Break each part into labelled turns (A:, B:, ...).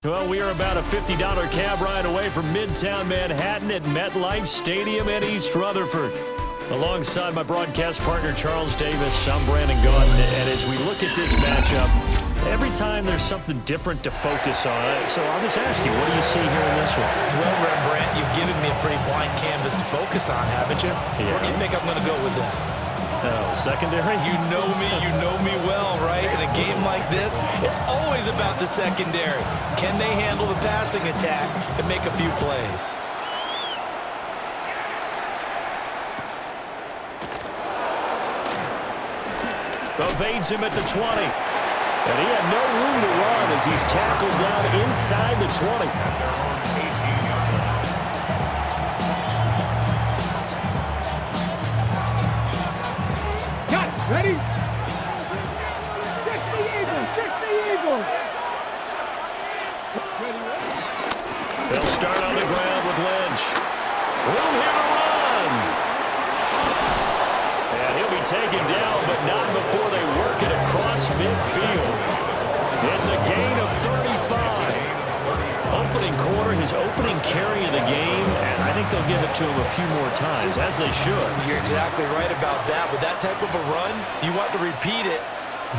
A: Well, we are about a $50 cab ride away from Midtown Manhattan at MetLife Stadium in East Rutherford. Alongside my broadcast partner, Charles Davis, I'm Brandon Gaudin. And as we look at this matchup, every time there's something different to focus on. So I'll just ask you, what do you see here in this one?
B: Well, Rembrandt, you've given me a pretty blank canvas to focus on, haven't you?
A: Yeah.
B: Where do you think I'm going to go with this?
A: Oh, secondary?
B: You know me well, right? In a game like this, it's always about the secondary. Can they handle the passing attack and make a few plays?
A: Evades him at the 20. And he had no room to run as he's tackled down inside the 20.
C: Ready? 60 Eagles! 60 Eagles!
A: They'll start on the ground with Lynch. Room here to run. And he'll be taken down, but not before they work it across midfield. It's a gain of 35. Opening quarter, his opening carry of the game, and I think they'll give it to him a few more times, as they should.
B: You're exactly right about that. With that type of a run, you want to repeat it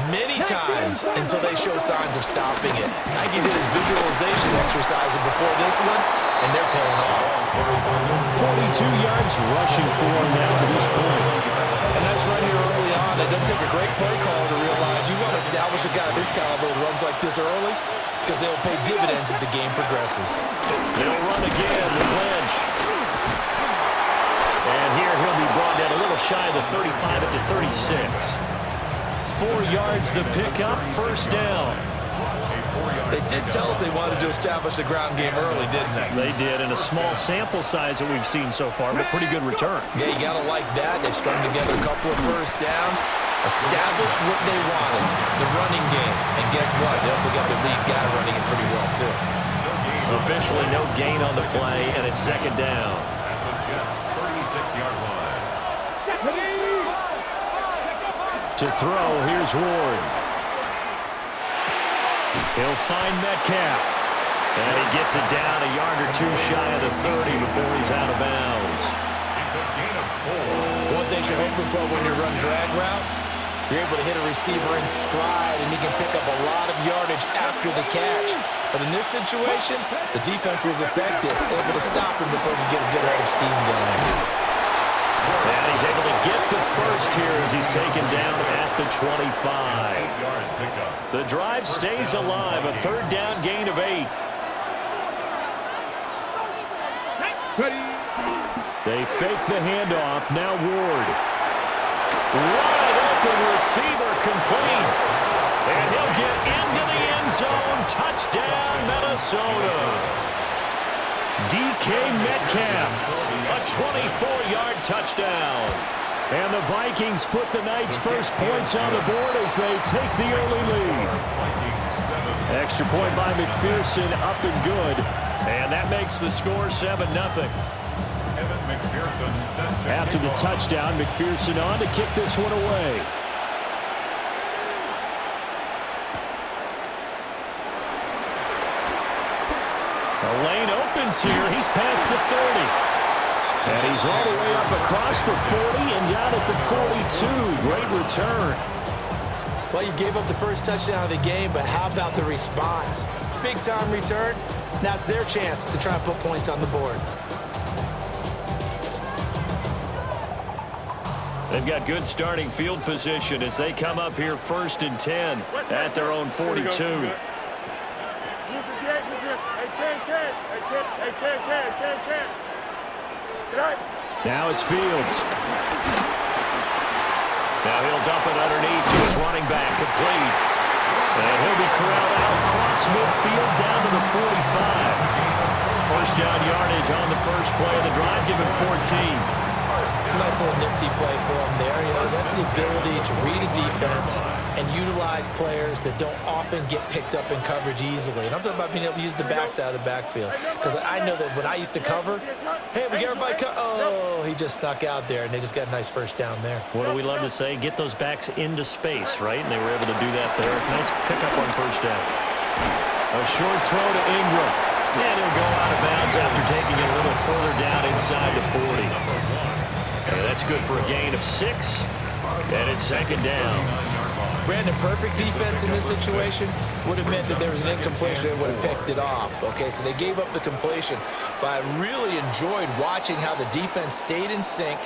B: many times until they show signs of stopping it. I think he did his visualization exercise before this one, and they're paying off.
A: 42 yards rushing for him now to this point.
B: And that's right here early on. It doesn't take a great play caller to realize you want to establish a guy of this caliber that runs like this early, because they'll pay dividends as the game progresses.
A: They'll run again with Lynch. And here he'll be brought down a little shy of the 35 at the 36. 4 yards the pickup, first down.
B: They did tell us they wanted to establish the ground game early, didn't they?
A: They did, in a small sample size that we've seen so far, but pretty good return.
B: Yeah, you got to like that. They've strung together a couple of first downs, established what they wanted, the running game. And guess what? They also got their lead guy running it pretty well, too.
A: Officially no gain on the play, and it's second down.
D: At the Jets' 36-yard line.
A: To throw, here's Ward. He'll find Metcalf. And he gets it down a yard or two shy of the 30 before he's out of bounds.
D: It's a gain of 4.
B: One thing you're hoping for when you run drag routes, you're able to hit a receiver in stride, and he can pick up a lot of yardage after the catch. But in this situation, the defense was effective, able to stop him before he get a good head of steam going.
A: And he's able to get the first here as he's taken down at the 25.
D: 8-yard pickup.
A: The drive stays alive, a third down gain of 8. They fake the handoff, now Ward. Wide open receiver complete. And he'll get into the end zone. Touchdown, Minnesota. DK Metcalf, a 24-yard touchdown. And the Vikings put the Knights' first points on the board as they take the early lead. Extra point by McPherson, up and good. And that makes the score 7-0.
D: McPherson set to
A: After the touchdown, McPherson on to kick this one away. The lane opens here. He's past the 30. And he's all the way up across the 40 and down at the 42. Great return.
B: Well, you gave up the first touchdown of the game, but how about the response? Big-time return. Now it's their chance to try and put points on the board.
A: They've got good starting field position as they come up here 1st and 10 at their own 42. Now it's Fields. Now he'll dump it underneath to his running back, complete. And he'll be corralled out across midfield down to the 45. First down yardage on the first play of the drive, give him 14.
B: Nice little nifty play for him there. You know, that's the ability to read a defense and utilize players that don't often get picked up in coverage easily. And I'm talking about being able to use the backs out of the backfield. Because I know that when I used to cover, hey, we get everybody oh, he just snuck out there, and they just got a nice first down there.
A: What do we love to say? Get those backs into space, right? And they were able to do that there. Nice pickup on first down. A short throw to Ingram. And he'll go out of bounds after taking it a little further down inside the 40. And that's good for a gain of 6. And it's second down.
B: Brandon, perfect defense in this situation would have meant that there was an incompletion and would have picked it off. Okay, so they gave up the completion. But I really enjoyed watching how the defense stayed in sync,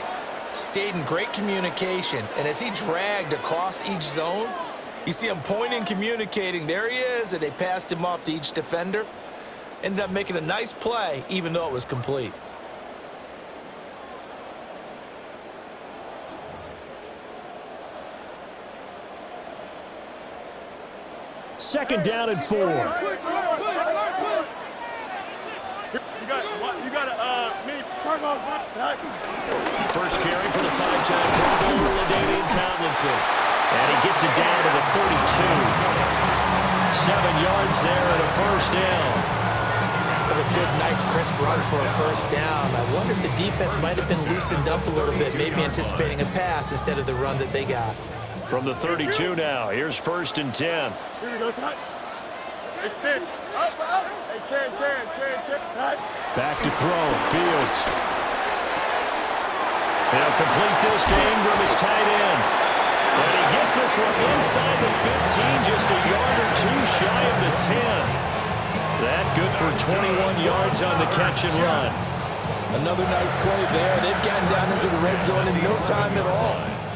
B: stayed in great communication. And as he dragged across each zone, you see him pointing, communicating. There he is, and they passed him off to each defender. Ended up making a nice play, even though it was complete.
A: Second down and 4.
E: You got mini turnovers, right?
A: First carry for the 5-time Pro Bowler, LaDainian Tomlinson. And he gets it down to the 42. 7 yards there and a first down.
B: That was a good, nice, crisp run for a first down. I wonder if the defense might have been loosened up a little bit, maybe anticipating a pass instead of the run that they got.
A: From the 32 now, here's 1st and 10.
E: Here we go, son. Extend. Up. Hey, Karen. Right.
A: Back to throw, Fields. They'll complete this to Ingram, his tight end. And he gets this one inside the 15, just a yard or 2 shy of the 10. That good for 21 yards on the catch and run.
B: Another nice play there. They've gotten down into the red zone in no time at all.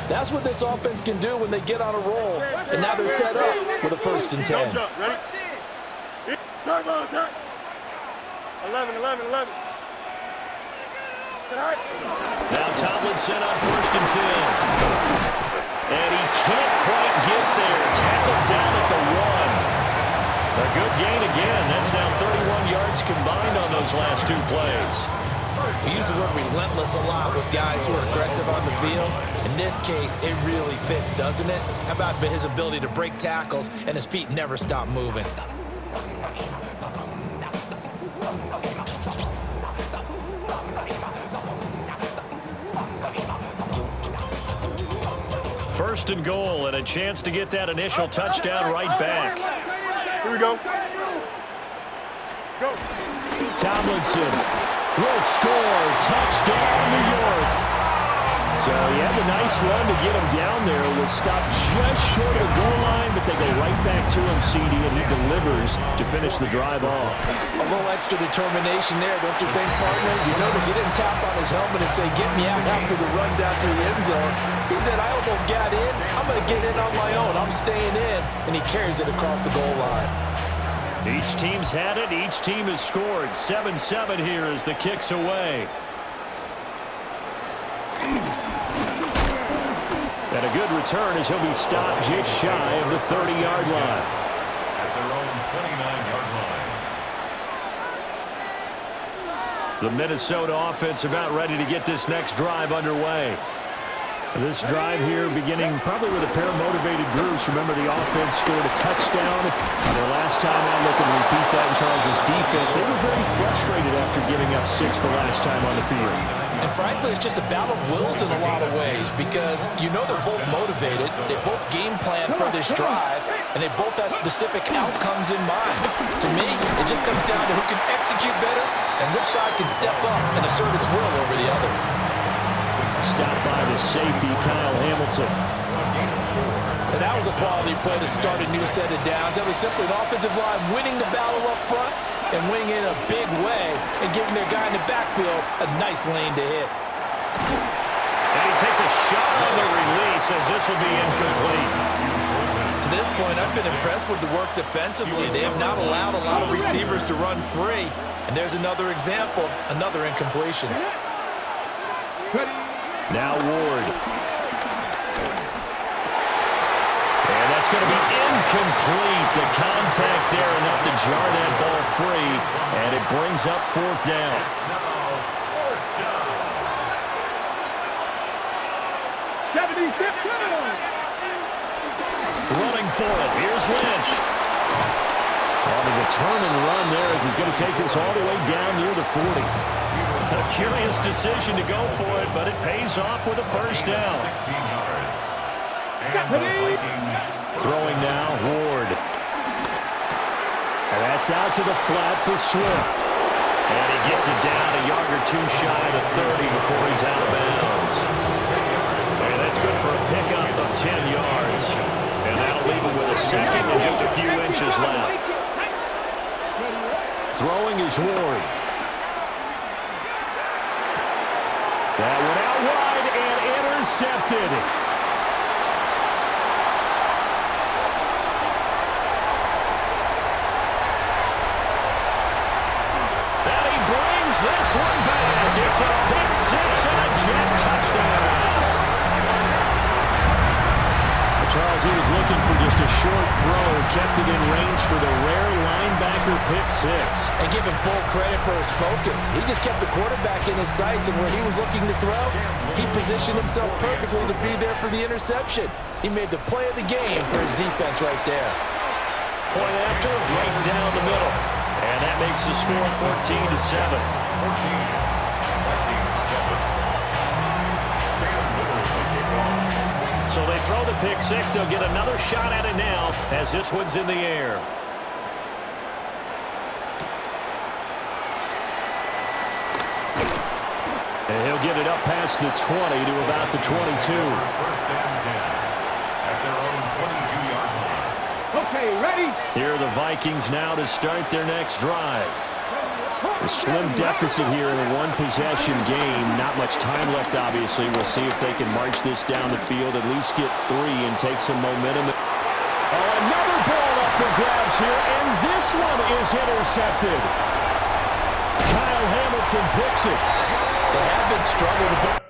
B: That's what this offense can do when they get on a roll. And now they're set up with a 1st and 10.
E: Don't jump. Ready? Turbos, huh? 11. Sit right.
A: Now Tomlinson on 1st and 10. And he can't quite get there. Tackled down at the 1. A good gain again. That's now 31 yards combined on those last 2 plays.
B: We use the word relentless a lot with guys who are aggressive on the field. In this case, it really fits, doesn't it? How about his ability to break tackles and his feet never stop moving?
A: First and goal, and a chance to get that initial touchdown right back.
E: Here we go. Go.
A: Tomlinson will score. Touchdown, New York. So he had a nice run to get him down there. Was stopped just short of the goal line, but they go right back to him, CD, and he delivers to finish the drive off.
B: A little extra determination there, don't you think, partner? You notice he didn't tap on his helmet and say, get me out after the run down to the end zone. He said, I almost got in. I'm going to get in on my own. I'm staying in. And he carries it across the goal line.
A: Each team's had it. Each team has scored. 7-7 here as the kick's away. And a good return as he'll be stopped just shy of the 30-yard line.
D: At their own 29-yard line.
A: The Minnesota offense about ready to get this next drive underway. This drive here beginning probably with a pair of motivated groups. Remember, the offense scored a touchdown on their last time out. Look and repeat that in Charles' defense. They were very frustrated after giving up 6 the last time on the field.
B: And frankly, it's just a battle of wills in a lot of ways because you know they're both motivated. They both game plan for this drive, and they both have specific outcomes in mind. To me, it just comes down to who can execute better and which side can step up and assert its will over the other.
A: Stopped by the safety, Kyle Hamilton.
B: And that was a quality play to start a new set of downs. That was simply an offensive line winning the battle up front and winning in a big way and giving their guy in the backfield a nice lane to hit.
A: And he takes a shot on the release as this will be incomplete.
B: To this point, I've been impressed with the work defensively. They have not allowed a lot of receivers to run free. And there's another example, another incompletion.
A: Now Ward. And that's going to be incomplete. The contact there enough to jar that ball free. And it brings up 4th down. Running for it. Here's Lynch. On the return and run there as he's going to take this all the way down near the 40. A curious decision to go for it, but it pays off with a first down.
D: 16 yards. And the Vikings
A: Throwing now, Ward. And that It's out to the flat for Swift. And he gets it down a yard or two shy of the 30 before he's out of bounds. And that's good for a pickup of 10 yards. And that'll leave him with a second and just a few inches left. Throwing is Ward. That one out wide and intercepted. And he brings this one back. It's a pick six and a jet touchdown. Charles, he was looking for just a short throw, kept it in range for the rare linebacker pick six.
B: And give him full credit for his focus. He just kept the quarterback in his sights, and where he was looking to throw, he positioned himself perfectly to be there for the interception. He made the play of the game for his defense right there.
A: Point after, right down the middle. And that makes the score 14-7.
D: 14.
A: So they throw the pick six. They'll get another shot at it now as this one's in the air. And he'll get it up past the 20 to about the 22.
D: First and 10 at their own 22-yard line.
C: Okay, ready?
A: Here are the Vikings now to start their next drive. A slim deficit here in a one-possession game. Not much time left, obviously. We'll see if they can march this down the field, at least get 3 and take some momentum. Oh, another ball up for grabs here, and this one is intercepted. Kyle Hamilton picks it.
B: They have been struggling to put